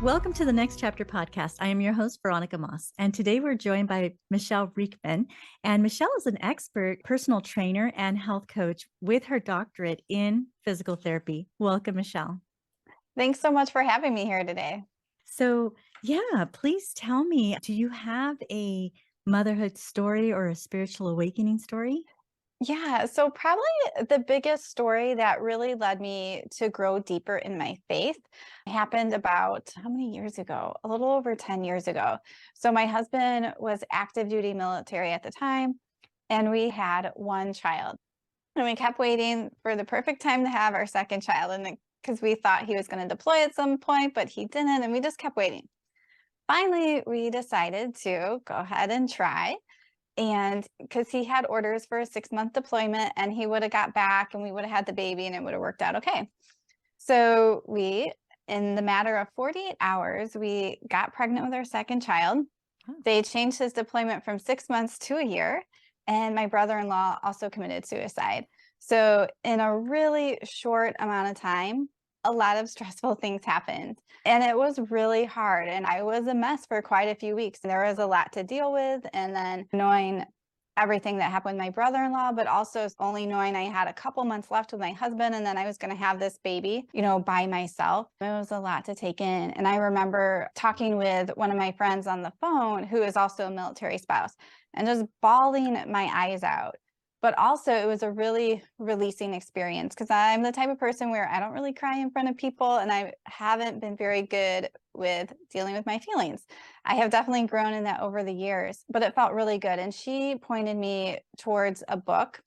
Welcome to the Next Chapter podcast. I am your host, Veronica Moss, and today we're joined by Michele Riechman. And Michele is an expert personal trainer and health coach with her doctorate in physical therapy. Welcome, Michele. Thanks so much for having me here today. So, please tell me, do you have a motherhood story or a spiritual awakening story? Yeah, so probably the biggest story that really led me to grow deeper in my faith happened about how many years ago? A little over 10 years ago. So my husband was active duty military at the time, and we had one child. And we kept waiting for the perfect time to have our second child, and because we thought he was going to deploy at some point, but he didn't, and we just kept waiting. Finally, we decided to go ahead and try. And because he had orders for a 6-month deployment, and he would have got back and we would have had the baby and it would have worked out okay. So in the matter of 48 hours, we got pregnant with our second child. Oh. They changed his deployment from 6 months to a year. And my brother-in-law also committed suicide. So in a really short amount of time, a lot of stressful things happened. And it was really hard. And I was a mess for quite a few weeks. There was a lot to deal with. And then knowing everything that happened with my brother-in-law, but also only knowing I had a couple months left with my husband and then I was going to have this baby, by myself. It was a lot to take in. And I remember talking with one of my friends on the phone who is also a military spouse and just bawling my eyes out. But also it was a really releasing experience because I'm the type of person where I don't really cry in front of people, and I haven't been very good with dealing with my feelings. I have definitely grown in that over the years, but it felt really good. And she pointed me towards a book,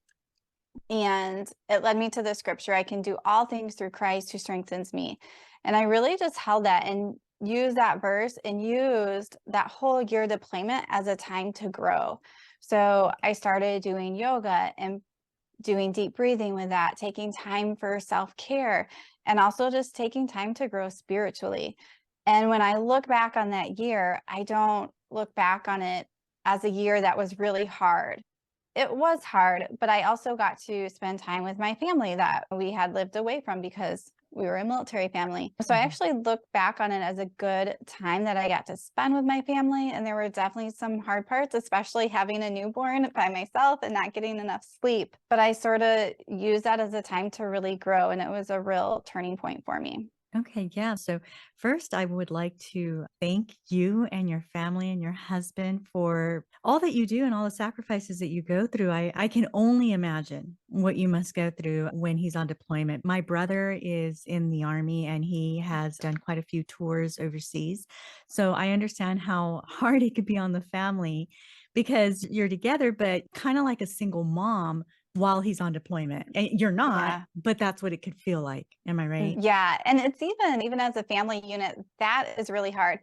and it led me to the scripture, I can do all things through Christ who strengthens me. And I really just held that and used that verse and used that whole year deployment as a time to grow. So I started doing yoga and doing deep breathing with that, taking time for self-care, and also just taking time to grow spiritually. And when I look back on that year, I don't look back on it as a year that was really hard. It was hard, but I also got to spend time with my family that we had lived away from because we were a military family. So I actually look back on it as a good time that I got to spend with my family. And there were definitely some hard parts, especially having a newborn by myself and not getting enough sleep. But I sort of used that as a time to really grow. And it was a real turning point for me. Okay, yeah. So first, I would like to thank you and your family and your husband for all that you do and all the sacrifices that you go through. I can only imagine what you must go through when he's on deployment. My brother is in the Army and he has done quite a few tours overseas. So I understand how hard it could be on the family because you're together, but kind of like a single mom while he's on deployment. And you're not, Yeah. but that's what it could feel like. Am I right? Yeah. And it's even as a family unit, that is really hard.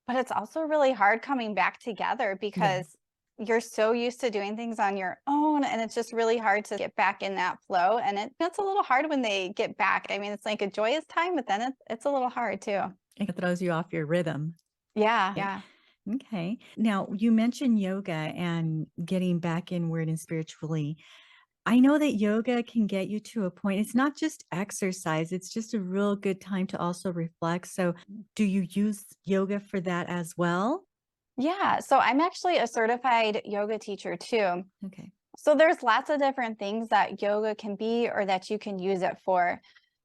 But it's also really hard coming back together Yeah. because you're so used to doing things on your own, and it's just really hard to get back in that flow. And it's a little hard when they get back. I mean, it's like a joyous time, but then it's a little hard too. It throws you off your rhythm. Yeah. Right. Yeah. Okay. Now, you mentioned yoga and getting back inward and spiritually. I know that yoga can get you to a point. It's not just exercise, it's just a real good time to also reflect. So, do you use yoga for that as well? Yeah. So I'm actually a certified yoga teacher too. Okay. So there's lots of different things that yoga can be or that you can use it for.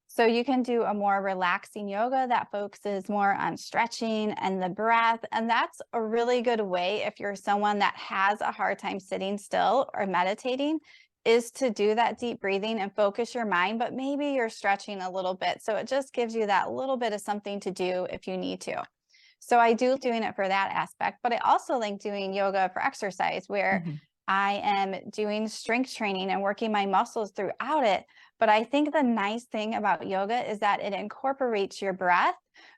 So you can do a more relaxing yoga that focuses more on stretching and the breath. And that's a really good way if you're someone that has a hard time sitting still or meditating, is to do that deep breathing and focus your mind, but maybe you're stretching a little bit. So it just gives you that little bit of something to do if you need to. So I do doing it for that aspect, but I also like doing yoga for exercise where Mhm. I am doing strength training and working my muscles throughout it. But I think the nice thing about yoga is that it incorporates your breath,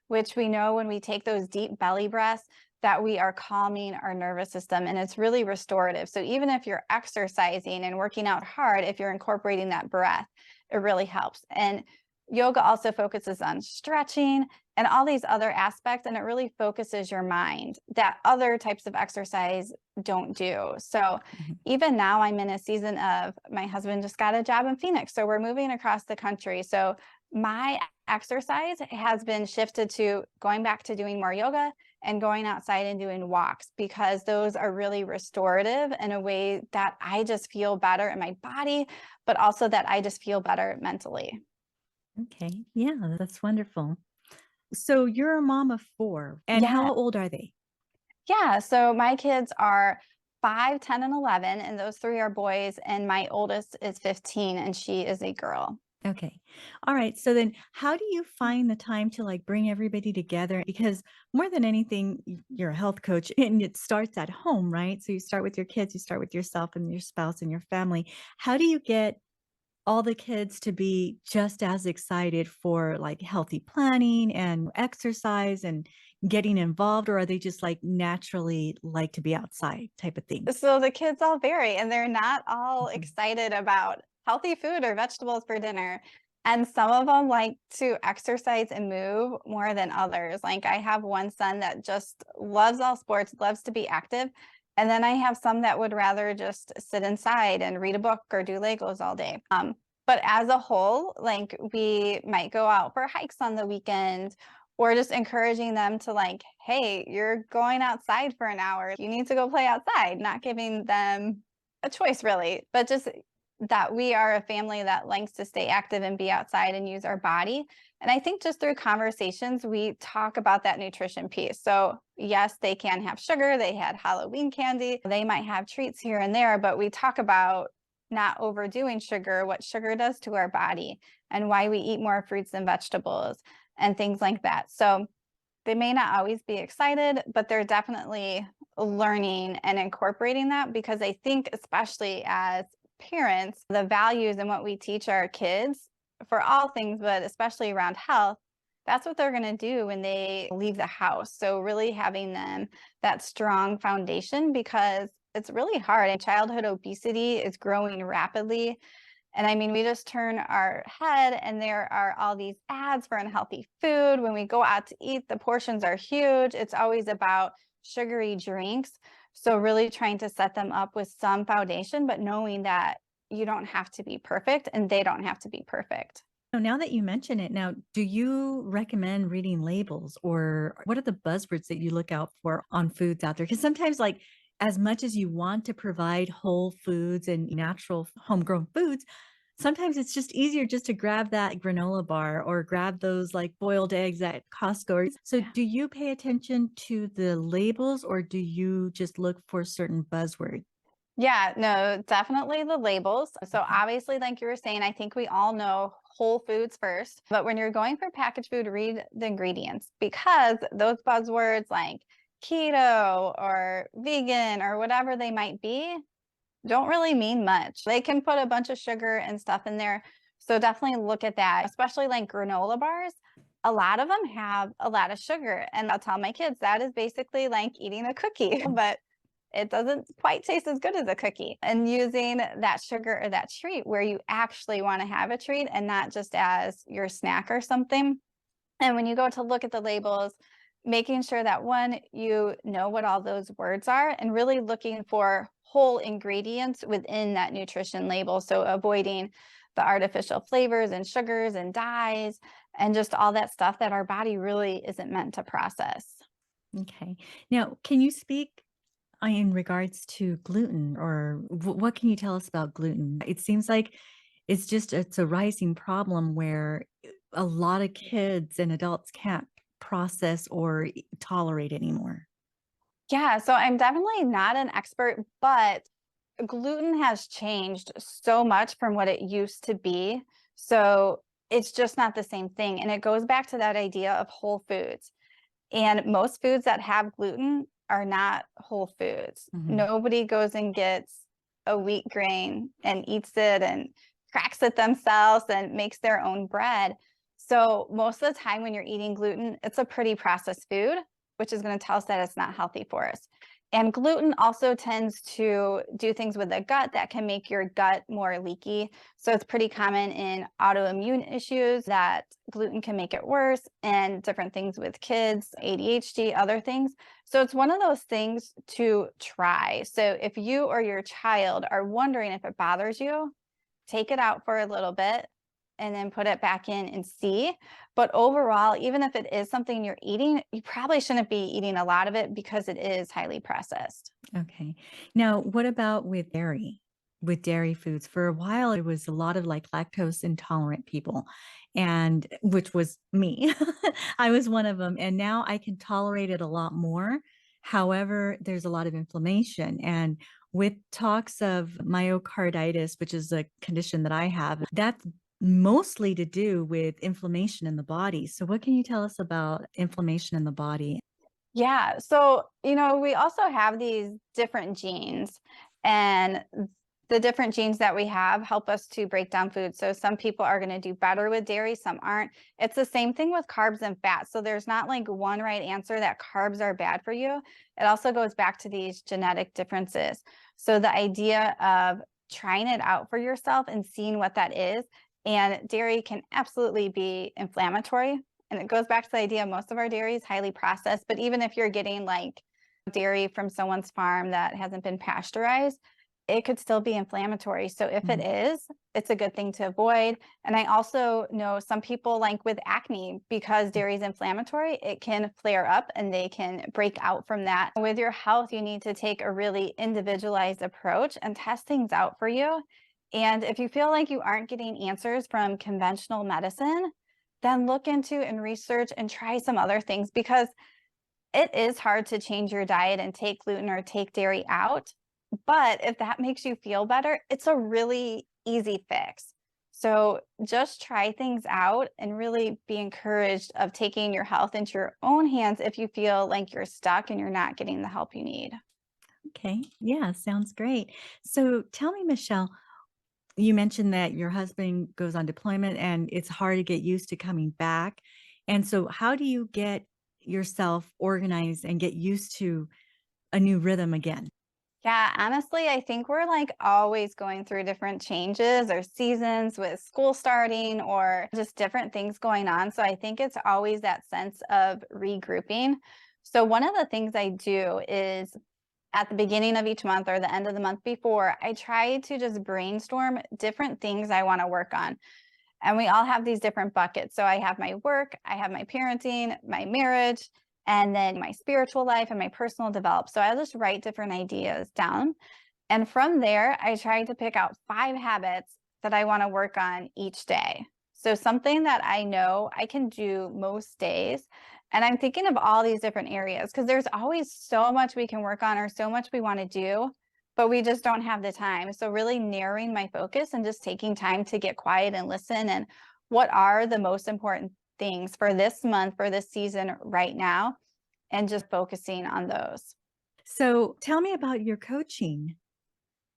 which we know when we take those deep belly breaths, that we are calming our nervous system, and it's really restorative. So even if you're exercising and working out hard, if you're incorporating that breath, it really helps. And yoga also focuses on stretching and all these other aspects, and it really focuses your mind that other types of exercise don't do. So Mhm. even now I'm in a season of, my husband just got a job in Phoenix, so we're moving across the country. So my Exercise has been shifted to going back to doing more yoga and going outside and doing walks because those are really restorative in a way that I just feel better in my body, but also that I just feel better mentally. Okay. Yeah, that's wonderful. So you're a mom of 4, and Yeah. how old are they? Yeah. So my kids are 5, 10, and 11, and those three are boys. And my oldest is 15, and she is a girl. Okay. All right. So then how do you find the time to like bring everybody together? Because more than anything, you're a health coach and it starts at home, right? So you start with your kids, you start with yourself and your spouse and your family. How do you get all the kids to be just as excited for like healthy planning and exercise and getting involved, or are they just like naturally like to be outside type of thing? So the kids all vary, and they're not all Mhm. excited about healthy food or vegetables for dinner. And some of them like to exercise and move more than others. Like I have one son that just loves all sports, loves to be active. And then I have some that would rather just sit inside and read a book or do Legos all day. But as a whole, like we might go out for hikes on the weekend or just encouraging them to like, hey, you're going outside for an hour. You need to go play outside, not giving them a choice really, but just that we are a family that likes to stay active and be outside and use our body. And I think just through conversations, we talk about that nutrition piece. So, yes, they can have sugar. They had Halloween candy. They might have treats here and there, but we talk about not overdoing sugar, what sugar does to our body, and why we eat more fruits and vegetables and things like that. So they may not always be excited, but they're definitely learning and incorporating that because I think, especially as parents, the values and what we teach our kids for all things, but especially around health, that's what they're going to do when they leave the house. So, really having them that strong foundation because it's really hard. And childhood obesity is growing rapidly, and I mean, we just turn our head and there are all these ads for unhealthy food. When we go out to eat, the portions are huge. It's always about sugary drinks. So, really trying to set them up with some foundation, but knowing that you don't have to be perfect and they don't have to be perfect. So now that you mention it, now, do you recommend reading labels or what are the buzzwords that you look out for on foods out there? Because sometimes, like, as much as you want to provide whole foods and natural homegrown foods, sometimes it's just easier just to grab that granola bar or grab those like boiled eggs at Costco. So, Yeah. do you pay attention to the labels or do you just look for certain buzzwords? Yeah, no, definitely the labels. So Okay. obviously, like you were saying, I think we all know whole foods first. But when you're going for packaged food, read the ingredients because those buzzwords like keto or vegan or whatever they might be don't really mean much. They can put a bunch of sugar and stuff in there. So definitely look at that, especially like granola bars. A lot of them have a lot of sugar. And I'll tell my kids that is basically like eating a cookie, but it doesn't quite taste as good as a cookie. And using that sugar or that treat where you actually want to have a treat and not just as your snack or something. And when you go to look at the labels, making sure that one, you know what all those words are and really looking for whole ingredients within that nutrition label. So avoiding the artificial flavors and sugars and dyes and just all that stuff that our body really isn't meant to process. Okay. Now, can you speak in regards to gluten or what can you tell us about gluten? It seems like it's a rising problem where a lot of kids and adults can't process or tolerate anymore. Yeah, so I'm definitely not an expert, but gluten has changed so much from what it used to be. So it's just not the same thing. And it goes back to that idea of whole foods. And most foods that have gluten are not whole foods. Mhm. Nobody goes and gets a wheat grain and eats it and cracks it themselves and makes their own bread. So most of the time when you're eating gluten, it's a pretty processed food, which is going to tell us that it's not healthy for us. And gluten also tends to do things with the gut that can make your gut more leaky. So it's pretty common in autoimmune issues that gluten can make it worse and different things with kids, ADHD, other things. So it's one of those things to try. So if you or your child are wondering if it bothers you, take it out for a little bit and then put it back in and see. But overall, even if it is something you're eating, you probably shouldn't be eating a lot of it because it is highly processed. Okay. Now, what about with dairy? With dairy foods, for a while, it was a lot of like lactose intolerant people, and which was me. I was one of them. And now I can tolerate it a lot more. However, there's a lot of inflammation. And with talks of myocarditis, which is a condition that I have, that's mostly to do with inflammation in the body. So, what can you tell us about inflammation in the body? Yeah. So, we also have these different genes, and the different genes that we have help us to break down food. So, some people are going to do better with dairy, some aren't. It's the same thing with carbs and fats. So, there's not like one right answer that carbs are bad for you. It also goes back to these genetic differences. So, the idea of trying it out for yourself and seeing what that is. And dairy can absolutely be inflammatory, and it goes back to the idea most of our dairy is highly processed. But even if you're getting like dairy from someone's farm that hasn't been pasteurized, it could still be inflammatory. So if it is, it's a good thing to avoid. And I also know some people like with acne, because dairy is inflammatory, it can flare up and they can break out from that. With your health, you need to take a really individualized approach and test things out for you. And if you feel like you aren't getting answers from conventional medicine, then look into and research and try some other things, because it is hard to change your diet and take gluten or take dairy out. But if that makes you feel better, it's a really easy fix. So just try things out and really be encouraged of taking your health into your own hands if you feel like you're stuck and you're not getting the help you need. Okay. Yeah, sounds great. So tell me, Michelle, you mentioned that your husband goes on deployment and it's hard to get used to coming back. And so, how do you get yourself organized and get used to a new rhythm again? Yeah, honestly, I think we're like always going through different changes or seasons with school starting or just different things going on. So I think it's always that sense of regrouping. So one of the things I do is at the beginning of each month or the end of the month before, I try to just brainstorm different things I want to work on. And we all have these different buckets. So I have my work, I have my parenting, my marriage, and then my spiritual life and my personal develop. So I just write different ideas down. And from there, I try to pick out 5 habits that I want to work on each day. So something that I know I can do most days. And I'm thinking of all these different areas because there's always so much we can work on or so much we want to do, but we just don't have the time. So really narrowing my focus and just taking time to get quiet and listen, and what are the most important things for this month, for this season right now, and just focusing on those. So, tell me about your coaching.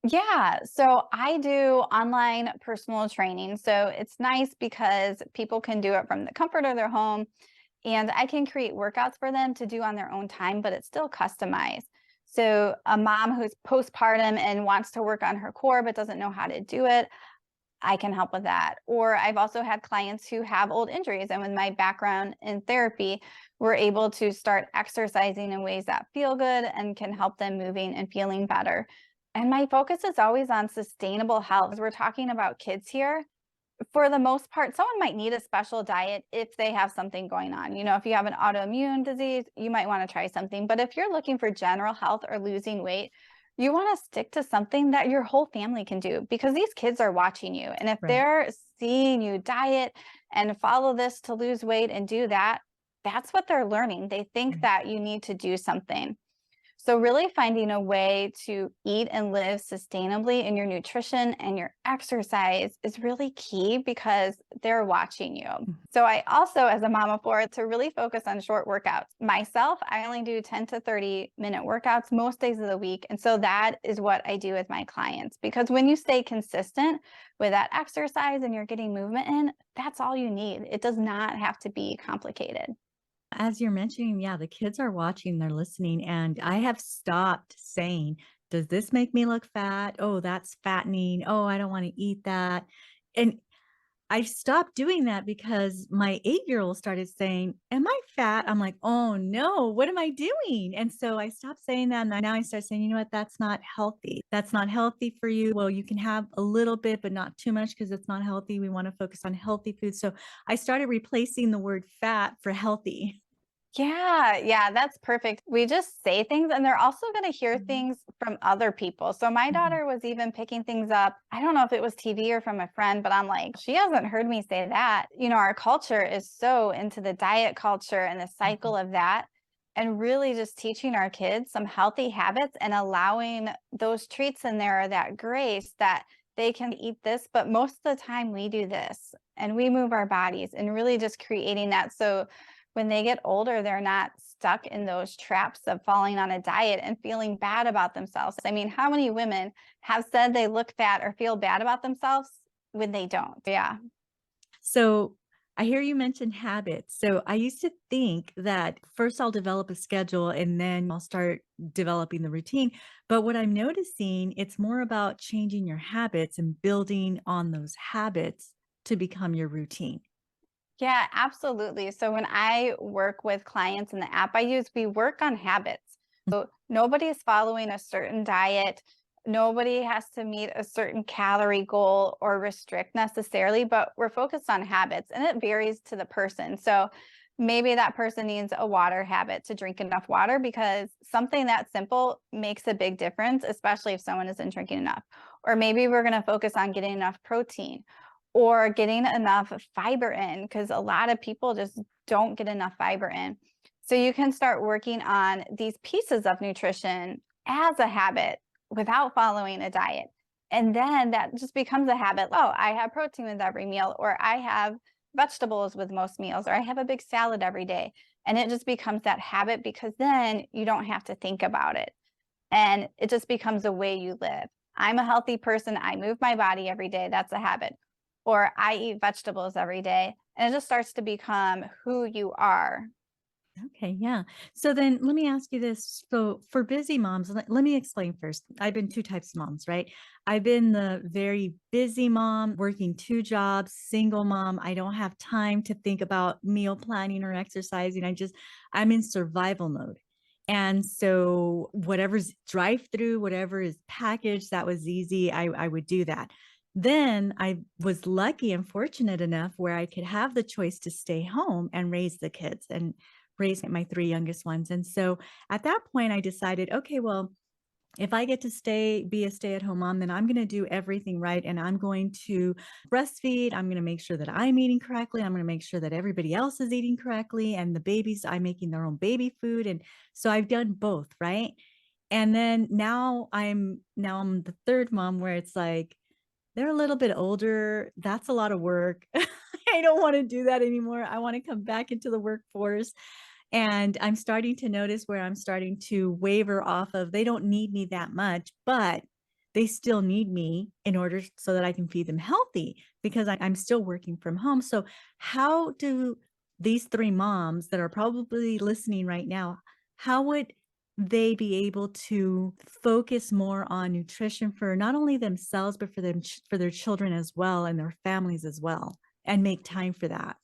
Yeah, so I do online personal training. So it's nice because people can do it from the comfort of their home, and I can create workouts for them to do on their own time, but it's still customized. So a mom who's postpartum and wants to work on her core but doesn't know how to do it, I can help with that. Or I've also had clients who have old injuries, and with my background in therapy, we're able to start exercising in ways that feel good and can help them moving and feeling better. And my focus is always on sustainable health. As we're talking about kids here, for the most part, someone might need a special diet if they have something going on. If you have an autoimmune disease, you might want to try something. But if you're looking for general health or losing weight, you want to stick to something that your whole family can do, because these kids are watching you. And if Right. they're seeing you diet and follow this to lose weight and do that, that's what they're learning. They think Right. that you need to do something. So, really finding a way to eat and live sustainably in your nutrition and your exercise is really key because they're watching you. Mhm. So, I also, as a mom of four, to really focus on short workouts. Myself, I only do 10 to 30-minute workouts most days of the week. And so that is what I do with my clients, because when you stay consistent with that exercise and you're getting movement in, that's all you need. It does not have to be complicated. As you're mentioning, yeah, the kids are watching, they're listening, and I have stopped saying, "Does this make me look fat? Oh, that's fattening. Oh, I don't want to eat that." And I stopped doing that because my 8-year-old started saying, "Am I fat?" I'm like, "Oh, no. What am I doing?" And so I stopped saying that, and now I start saying, "You know what? That's not healthy. That's not healthy for you. Well, you can have a little bit, but not too much because it's not healthy. We wanna focus on healthy food." So I started replacing the word fat for healthy. Yeah, yeah, that's perfect. We just say things and they're also going to hear Mhm, things from other people. So my mhm, daughter was even picking things up. I don't know if it was TV or from a friend, but I'm like, she hasn't heard me say that. Our culture is so into the diet culture and the mhm. cycle of that. And really just teaching our kids some healthy habits and allowing those treats in there, or that grace that they can eat this. But most of the time we do this and we move our bodies and really just creating that. So when they get older, they're not stuck in those traps of falling on a diet and feeling bad about themselves. I mean, how many women have said they look fat or feel bad about themselves when they don't? Yeah. So I hear you mention habits. So I used to think that first I'll develop a schedule and then I'll start developing the routine. But what I'm noticing, it's more about changing your habits and building on those habits to become your routine. Yeah, absolutely. So when I work with clients in the app I use, we work on habits. So nobody's following a certain diet. Nobody has to meet a certain calorie goal or restrict necessarily, but we're focused on habits and it varies to the person. So maybe that person needs a water habit to drink enough water because something that simple makes a big difference, especially if someone isn't drinking enough. Or maybe we're going to focus on getting enough protein or getting enough fiber in because a lot of people just don't get enough fiber in. So you can start working on these pieces of nutrition as a habit without following a diet. And then that just becomes a habit. Oh, I have protein with every meal, or I have vegetables with most meals, or I have a big salad every day. And it just becomes that habit because then you don't have to think about it. And it just becomes a way you live. I'm a healthy person. I move my body every day. That's a habit. Or I eat vegetables every day. And it just starts to become who you are. Okay, yeah. So then let me ask you this. So for busy moms, let me explain first. I've been two types of moms, right? I've been the very busy mom, working two jobs, single mom. I don't have time to think about meal planning or exercising. I'm in survival mode. And so whatever's drive through, whatever is packaged, that was easy. I would do that. Then I was lucky and fortunate enough where I could have the choice to stay home and raise the kids. And raise my 3 youngest ones. And so at that point, I decided, okay, well, if I get to be a stay-at-home mom, then I'm going to do everything right. And I'm going to breastfeed. I'm going to make sure that I'm eating correctly. I'm going to make sure that everybody else is eating correctly. And the babies, I'm making their own baby food. And so I've done both, right? And then now I'm the third mom where it's like, they're a little bit older. That's a lot of work. I don't want to do that anymore. I want to come back into the workforce. And I'm starting to notice where I'm starting to waver off of they don't need me that much, but they still need me in order so that I can feed them healthy because I'm still working from home. So, how do these three moms that are probably listening right now, how would they be able to focus more on nutrition for not only themselves, but for their children as well and their families as well, and make time for that?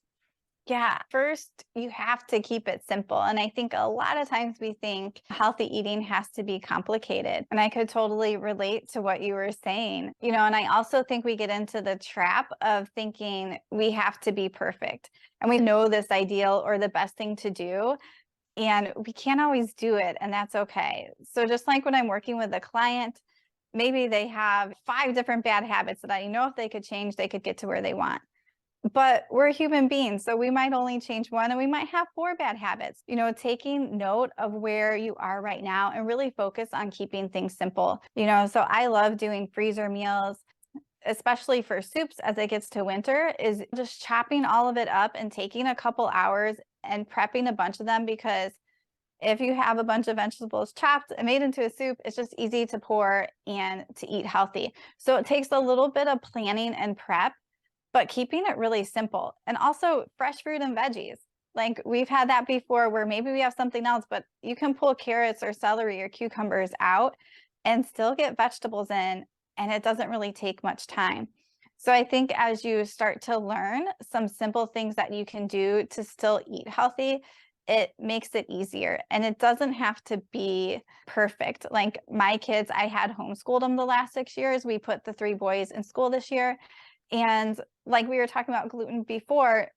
Yeah, first, you have to keep it simple. And I think a lot of times we think healthy eating has to be complicated. And I could totally relate to what you were saying. And I also think we get into the trap of thinking we have to be perfect and we know this ideal or the best thing to do. And we can't always do it. And that's okay. So, just like when I'm working with a client, maybe they have 5 different bad habits that I know if they could change, they could get to where they want. But we're human beings, so we might only change one and we might have 4 bad habits. Taking note of where you are right now and really focus on keeping things simple. So I love doing freezer meals, especially for soups as it gets to winter, is just chopping all of it up and taking a couple hours and prepping a bunch of them because if you have a bunch of vegetables chopped and made into a soup, it's just easy to pour and to eat healthy. So it takes a little bit of planning and prep, but keeping it really simple. And also fresh fruit and veggies. Like we've had that before where maybe we have something else, but you can pull carrots or celery or cucumbers out and still get vegetables in, and it doesn't really take much time. So I think as you start to learn some simple things that you can do to still eat healthy, it makes it easier. And it doesn't have to be perfect. Like my kids, I had homeschooled them the last 6 years. We put the three boys in school this year. And like we were talking about gluten before,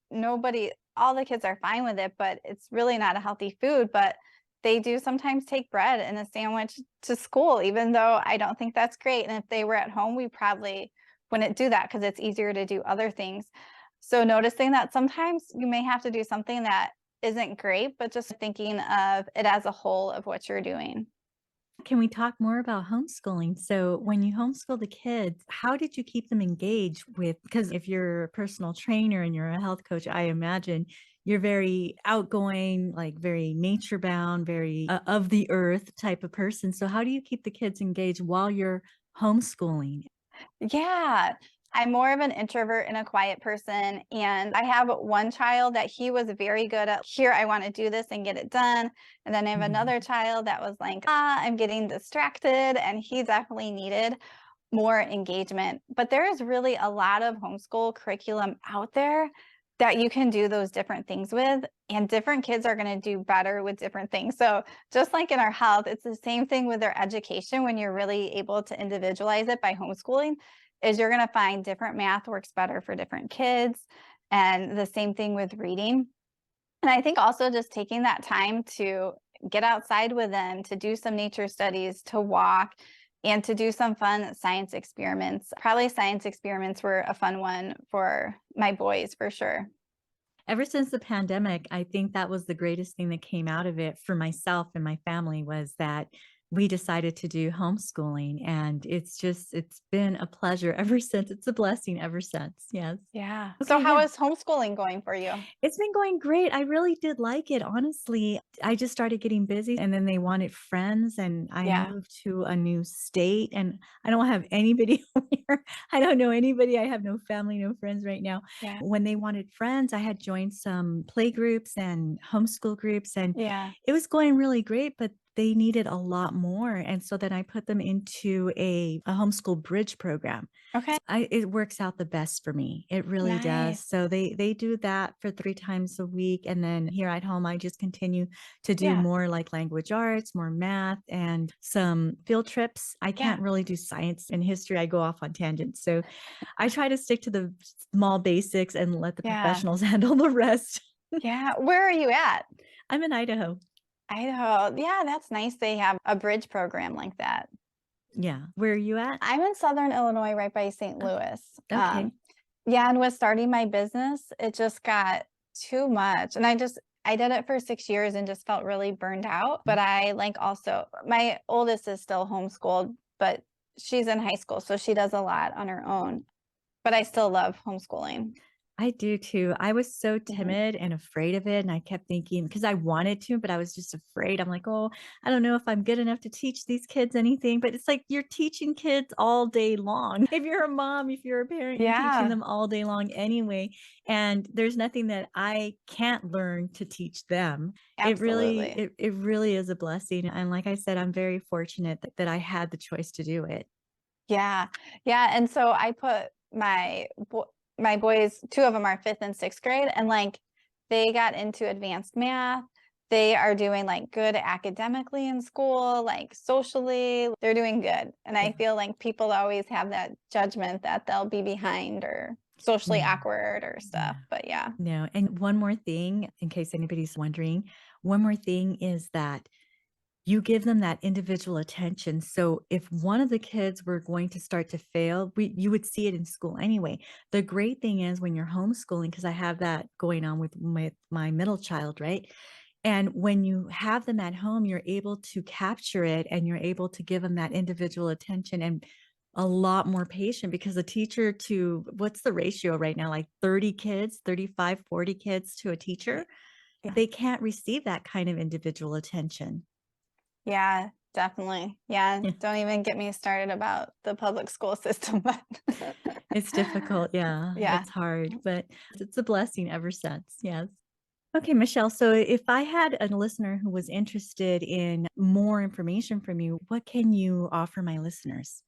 all the kids are fine with it, but it's really not a healthy food. But they do sometimes take bread and a sandwich to school, even though I don't think that's great. And if they were at home, we probably wouldn't do that because it's easier to do other things. So noticing that sometimes you may have to do something that isn't great, but just thinking of it as a whole of what you're doing. Can we talk more about homeschooling? So, when you homeschool the kids, how did you keep them engaged with? Because if you're a personal trainer and you're a health coach, I imagine you're very outgoing, like very nature bound, very of the earth type of person. So, how do you keep the kids engaged while you're homeschooling? Yeah. I'm more of an introvert and a quiet person. And I have one child that he was very good at, here, I want to do this and get it done. And then I have Mhm. another child that was like, I'm getting distracted. And he definitely needed more engagement. But there is really a lot of homeschool curriculum out there that you can do those different things with, and different kids are going to do better with different things. So, just like in our health, it's the same thing with their education when you're really able to individualize it by homeschooling is you're going to find different math works better for different kids, and the same thing with reading. And I think also just taking that time to get outside with them, to do some nature studies, to walk, and to do some fun science experiments. Probably science experiments were a fun one for my boys for sure. Ever since the pandemic, I think that was the greatest thing that came out of it for myself and my family was that we decided to do homeschooling, and it's been a pleasure ever since. It's a blessing ever since. Yes. Yeah. So Okay, how yeah. is homeschooling going for you? It's been going great. I really did like it, honestly. I just started getting busy and then they wanted friends and I Yeah. moved to a new state and I don't have anybody here. I don't know anybody. I have no family, no friends right now. Yeah. When they wanted friends, I had joined some play groups and homeschool groups and Yeah. it was going really great, but they needed a lot more. And so then I put them into a homeschool bridge program. Okay. It works out the best for me. It really does. Nice. So they do that for 3 times a week, and then here at home, I just continue to do Yeah. more like language arts, more math, and some field trips. I Yeah. can't really do science and history. I go off on tangents. So I try to stick to the small basics and let the Yeah. professionals handle the rest. Yeah. Where are you at? I'm in Idaho. Idaho. Yeah, that's nice. They have a bridge program like that. Yeah. Where are you at? I'm in Southern Illinois, right by St. Oh, Louis. okay. Yeah, and with starting my business, it just got too much. And I did it for 6 years and just felt really burned out. But I like also my oldest is still homeschooled, but she's in high school, so she does a lot on her own. But I still love homeschooling. I do too. I was so Mhm. timid and afraid of it, and I kept thinking because I wanted to, but I was just afraid. I'm like, "Oh, I don't know if I'm good enough to teach these kids anything." But it's like you're teaching kids all day long. If you're a mom, if you're a parent, you're teaching Yeah, them all day long anyway, and there's nothing that I can't learn to teach them. absolutely. It really is a blessing, and like I said, I'm very fortunate that I had the choice to do it. Yeah. Yeah, and so I put my boys, 2 of them are 5th and 6th grade, and, like, they got into advanced math. They are doing, like, good academically in school, like, socially, they're doing good, and I Yeah. feel like people always have that judgment that they'll be behind or socially No. awkward or stuff, Yeah. but yeah. No, and one more thing, in case anybody's wondering, one more thing is that you give them that individual attention. So if one of the kids were going to start to fail, you would see it in school anyway. The great thing is when you're homeschooling, because I have that going on with my middle child, right? And when you have them at home, you're able to capture it and you're able to give them that individual attention and a lot more patient because the teacher to what's the ratio right now? Like 30 kids, 35, 40 kids to a Y teacher. yeah. They can't receive that kind of individual attention. Yeah, definitely. Yeah, Yeah. don't even get me started about the public school system, but It's difficult. Yeah. yeah. It's hard, but it's a blessing ever since. Yes. Okay, Michelle. So if I had a listener who was interested in more information from you, what can you offer my listeners?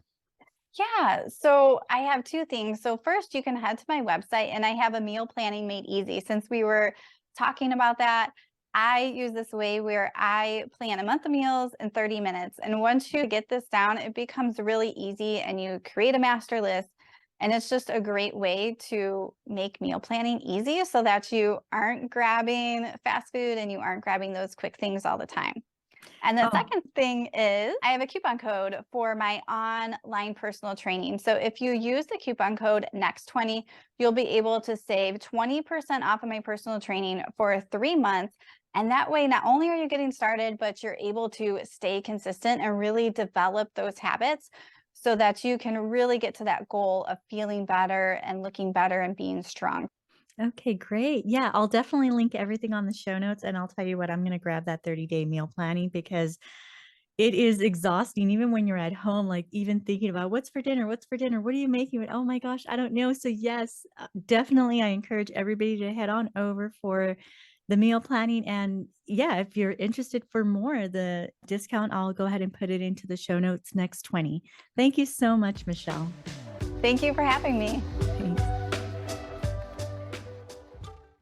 Yeah, so I have two things. So first, you can head to my website and I have a meal planning made easy. Since we were talking about that, I use this way where I plan a month of meals in 30 minutes. And once you get this down, it becomes really easy and you create a master list. And it's just a great way to make meal planning easy so that you aren't grabbing fast food and you aren't grabbing those quick things all the time. And the Oh, second thing is I have a coupon code for my online personal training. So if you use the coupon code NEXT20, you'll be able to save 20% off of my personal training for 3 months. And that way, not only are you getting started, but you're able to stay consistent and really develop those habits so that you can really get to that goal of feeling better and looking better and being strong. okay, great. Yeah, I'll definitely link everything on the show notes, and I'll tell you what, I'm gonna grab that 30-day meal planning because it is exhausting even when you're at home, like, even thinking about what's for dinner, what's for dinner, what are you making? Oh my gosh, I don't know. So yes, definitely I encourage everybody to head on over for the meal planning, and yeah, if you're interested for more, the discount, I'll go ahead and put it into the show notes next 20. Thank you so much, Michelle. Thank you for having me. Thank